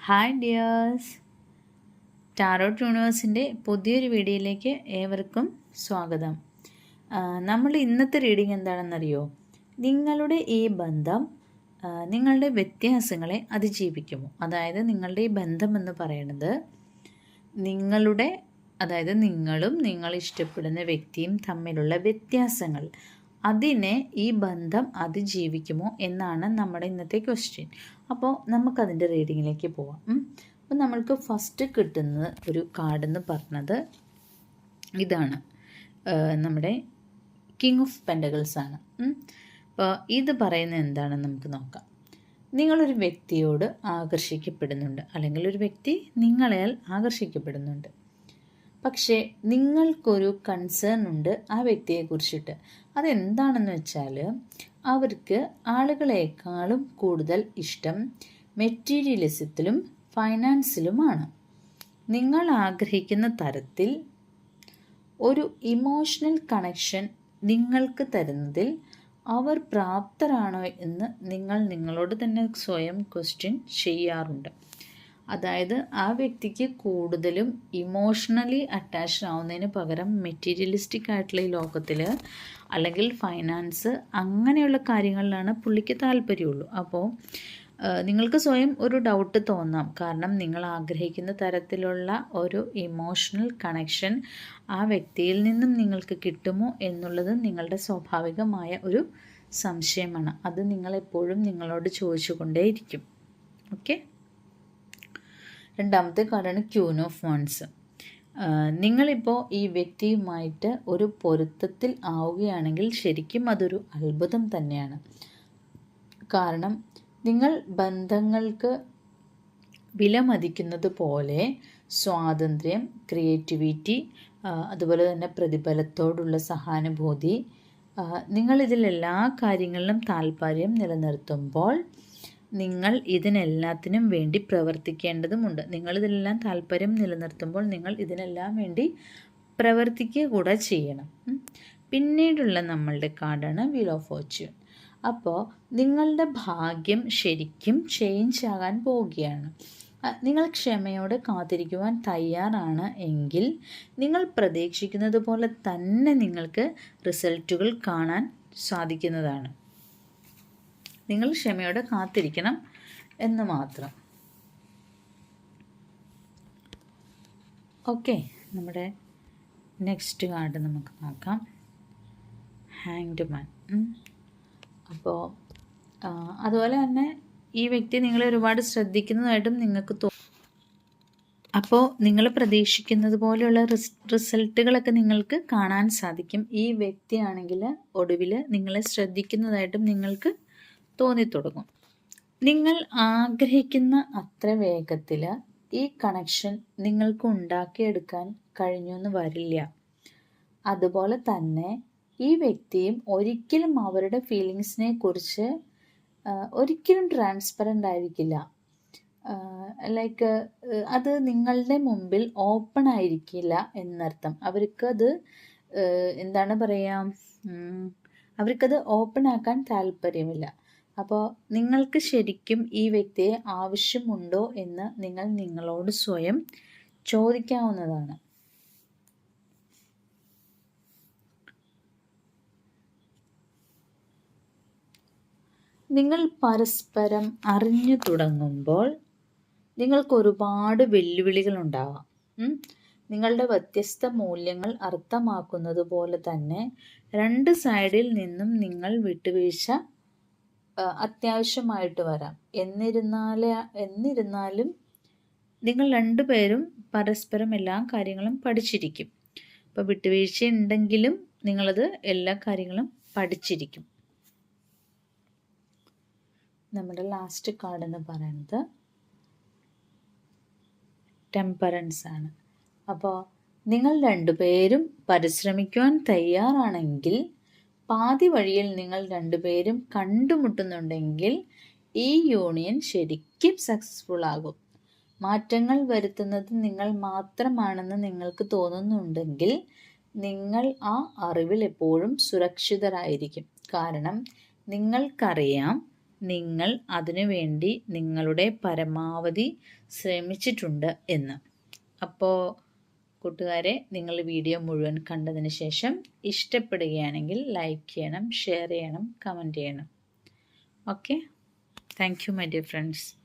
Hi dears, tarot യൂണിവേഴ്സിൻ്റെ പുതിയൊരു വീഡിയോയിലേക്ക് ഏവർക്കും സ്വാഗതം. നമ്മൾ ഇന്നത്തെ റീഡിംഗ് എന്താണെന്നറിയോ? നിങ്ങളുടെ ഈ ബന്ധം നിങ്ങളുടെ വ്യത്യാസങ്ങളെ അതിജീവിക്കുമോ? അതായത് നിങ്ങളുടെ ഈ ബന്ധം എന്ന് പറയുന്നത് നിങ്ങളും നിങ്ങൾ ഇഷ്ടപ്പെടുന്ന വ്യക്തിയും തമ്മിലുള്ള വ്യത്യാസങ്ങൾ, അതിനെ ഈ ബന്ധം അതിജീവിക്കുമോ എന്നാണ് നമ്മുടെ ഇന്നത്തെ ക്വസ്റ്റ്യൻ. അപ്പോൾ നമുക്കതിൻ്റെ റീഡിങ്ങിലേക്ക് പോവാം. അപ്പോൾ നമ്മൾക്ക് ഫസ്റ്റ് കിട്ടുന്ന ഒരു കാർഡെന്ന് പറഞ്ഞത് ഇതാണ്, നമ്മുടെ കിങ് ഓഫ് പെൻഡക്കിൾസ് ആണ്. അപ്പോൾ ഇത് പറയുന്നത് എന്താണെന്ന് നമുക്ക് നോക്കാം. നിങ്ങളൊരു വ്യക്തിയോട് ആകർഷിക്കപ്പെടുന്നുണ്ട്, അല്ലെങ്കിൽ ഒരു വ്യക്തി നിങ്ങളാൽ ആകർഷിക്കപ്പെടുന്നുണ്ട്. പക്ഷേ നിങ്ങൾക്കൊരു കൺസേൺ ഉണ്ട് ആ വ്യക്തിയെക്കുറിച്ചിട്ട്. അതെന്താണെന്ന് വെച്ചാൽ, അവർക്ക് ആളുകളെക്കാളും കൂടുതൽ ഇഷ്ടം മെറ്റീരിയലിസത്തിലും ഫൈനാൻസിലുമാണ്. നിങ്ങൾ ആഗ്രഹിക്കുന്ന തരത്തിൽ ഒരു ഇമോഷണൽ കണക്ഷൻ നിങ്ങൾക്ക് തരുന്നതിൽ അവർ പ്രാപ്തരാണോ എന്ന് നിങ്ങൾ നിങ്ങളോട് തന്നെ സ്വയം ക്വസ്റ്റ്യൻ ചെയ്യാറുണ്ട്. അതായത് ആ വ്യക്തിക്ക് കൂടുതലും ഇമോഷണലി അറ്റാച്ച്ഡ് ആവുന്നതിന് പകരം മെറ്റീരിയലിസ്റ്റിക് ആയിട്ടുള്ള ഈ ലോകത്തിൽ അല്ലെങ്കിൽ ഫൈനാൻസ് അങ്ങനെയുള്ള കാര്യങ്ങളിലാണ് പുള്ളിക്ക് താല്പര്യമുള്ളൂ. അപ്പോൾ നിങ്ങൾക്ക് സ്വയം ഒരു ഡൗട്ട് തോന്നാം, കാരണം നിങ്ങൾ ആഗ്രഹിക്കുന്ന തരത്തിലുള്ള ഒരു ഇമോഷണൽ കണക്ഷൻ ആ വ്യക്തിയിൽ നിന്നും നിങ്ങൾക്ക് കിട്ടുമോ എന്നുള്ളത് നിങ്ങളുടെ സ്വാഭാവികമായ ഒരു സംശയമാണ്. അത് നിങ്ങളെപ്പോഴും നിങ്ങളോട് ചോദിച്ചുകൊണ്ടേയിരിക്കും. ഓക്കെ, രണ്ടാമത്തെ കാർഡാണ് ക്യൂൻ ഓഫ് വൺസ്. നിങ്ങളിപ്പോൾ ഈ വ്യക്തിയുമായിട്ട് ഒരു പൊരുത്തത്തിൽ ആവുകയാണെങ്കിൽ ശരിക്കും അതൊരു അത്ഭുതം തന്നെയാണ്. കാരണം നിങ്ങൾ ബന്ധങ്ങൾക്ക് വിലമതിക്കുന്നത് പോലെ സ്വാതന്ത്ര്യം, ക്രിയേറ്റിവിറ്റി, അതുപോലെ തന്നെ പ്രതിഫലത്തോടുള്ള സഹാനുഭൂതി, നിങ്ങളിതിലെല്ലാ കാര്യങ്ങളിലും താല്പര്യം നിലനിർത്തുമ്പോൾ നിങ്ങൾ ഇതിനെല്ലാത്തിനും വേണ്ടി പ്രവർത്തിക്കേണ്ടതുമുണ്ട്. നിങ്ങളിതിലെല്ലാം താല്പര്യം നിലനിർത്തുമ്പോൾ നിങ്ങൾ ഇതിനെല്ലാം വേണ്ടി പ്രവർത്തിക്കുക കൂടെ ചെയ്യണം. പിന്നീടുള്ള നമ്മളുടെ കാർഡാണ് വീൽ ഓഫ് ഫോർച്യൂൺ. അപ്പോൾ നിങ്ങളുടെ ഭാഗ്യം ശരിക്കും ചേഞ്ച് ആകാൻ പോവുകയാണ്. നിങ്ങൾ ക്ഷമയോടെ കാത്തിരിക്കുവാൻ തയ്യാറാണ് എങ്കിൽ നിങ്ങൾ പ്രതീക്ഷിക്കുന്നത് പോലെ തന്നെ നിങ്ങൾക്ക് റിസൾട്ടുകൾ കാണാൻ സാധിക്കുന്നതാണ്. നിങ്ങൾ ക്ഷമയോടെ കാത്തിരിക്കണം എന്ന് മാത്രം. ഓക്കെ, നമ്മുടെ നെക്സ്റ്റ് കാർഡ് നമുക്ക് നോക്കാം. Hanged man. അപ്പോൾ അതുപോലെ തന്നെ ഈ വ്യക്തി നിങ്ങളെ ഒരുപാട് ശ്രദ്ധിക്കുന്നതായിട്ടും നിങ്ങൾക്ക് അപ്പോൾ നിങ്ങൾ പ്രതീക്ഷിക്കുന്നത് പോലെയുള്ള റിസൾട്ടുകളൊക്കെ നിങ്ങൾക്ക് കാണാൻ സാധിക്കും. ഈ വ്യക്തിയാണെങ്കിൽ ഒടുവിൽ നിങ്ങളെ ശ്രദ്ധിക്കുന്നതായിട്ടും നിങ്ങൾക്ക് തോന്നിത്തുടങ്ങും. നിങ്ങൾ ആഗ്രഹിക്കുന്ന അത്ര വേഗത്തിൽ ഈ കണക്ഷൻ നിങ്ങൾക്ക് ഉണ്ടാക്കിയെടുക്കാൻ കഴിഞ്ഞൊന്നും വരില്ല. അതുപോലെ തന്നെ ഈ വ്യക്തിയും ഒരിക്കലും അവരുടെ ഫീലിങ്സിനെ കുറിച്ച് ഒരിക്കലും ട്രാൻസ്പെറൻ്റ് ആയിരിക്കില്ല. അത് നിങ്ങളുടെ മുമ്പിൽ ഓപ്പൺ ആയിരിക്കില്ല എന്നർത്ഥം. അവർക്കത് എന്താണ് പറയുക, അവർക്കത് ഓപ്പൺ ആക്കാൻ താല്പര്യമില്ല. അപ്പോൾ നിങ്ങൾക്ക് ശരിക്കും ഈ വ്യക്തിയെ ആവശ്യമുണ്ടോ എന്ന് നിങ്ങൾ നിങ്ങളോട് സ്വയം ചോദിക്കാവുന്നതാണ്. നിങ്ങൾ പരസ്പരം അറിഞ്ഞു തുടങ്ങുമ്പോൾ നിങ്ങൾക്ക് ഒരുപാട് വെല്ലുവിളികൾ ഉണ്ടാവാം. നിങ്ങളുടെ വ്യത്യസ്ത മൂല്യങ്ങൾ അർത്ഥമാക്കുന്നത് പോലെ തന്നെ രണ്ട് സൈഡിൽ നിന്നും നിങ്ങൾ വിട്ടുവീഴ്ച അത്യാവശ്യമായിട്ട് വരാം. എന്നിരുന്നാലും നിങ്ങൾ രണ്ടുപേരും പരസ്പരം എല്ലാ കാര്യങ്ങളും പഠിച്ചിരിക്കും. അപ്പോൾ വിട്ടുവീഴ്ച ഉണ്ടെങ്കിലും നിങ്ങളത് എല്ലാ കാര്യങ്ങളും പഠിച്ചിരിക്കും. നമ്മുടെ ലാസ്റ്റ് കാർഡ് എന്ന് പറയുന്നത് ടെമ്പറൻസ് ആണ്. അപ്പോൾ നിങ്ങൾ രണ്ടുപേരും പരിശ്രമിക്കുവാൻ തയ്യാറാണെങ്കിൽ, പാതി വഴിയിൽ നിങ്ങൾ രണ്ടുപേരും കണ്ടുമുട്ടുന്നുണ്ടെങ്കിൽ ഈ യൂണിയൻ ശരിക്കും സക്സസ്ഫുൾ ആകും. മാറ്റങ്ങൾ വരുത്തുന്നത് നിങ്ങൾ മാത്രമാണെന്ന് നിങ്ങൾക്ക് തോന്നുന്നുണ്ടെങ്കിൽ നിങ്ങൾ ആ അറിവിൽ എപ്പോഴും സുരക്ഷിതരായിരിക്കും. കാരണം നിങ്ങൾക്കറിയാം നിങ്ങൾ അതിനു വേണ്ടി നിങ്ങളുടെ പരമാവധി ശ്രമിച്ചിട്ടുണ്ട് എന്ന്. അപ്പോൾ കൂട്ടുകാരെ, നിങ്ങൾ വീഡിയോ മുഴുവൻ കണ്ടതിന് ശേഷം ഇഷ്ടപ്പെടുകയാണെങ്കിൽ ലൈക്ക് ചെയ്യണം, ഷെയർ ചെയ്യണം, കമൻറ്റ് ചെയ്യണം. Okay, thank you my dear friends.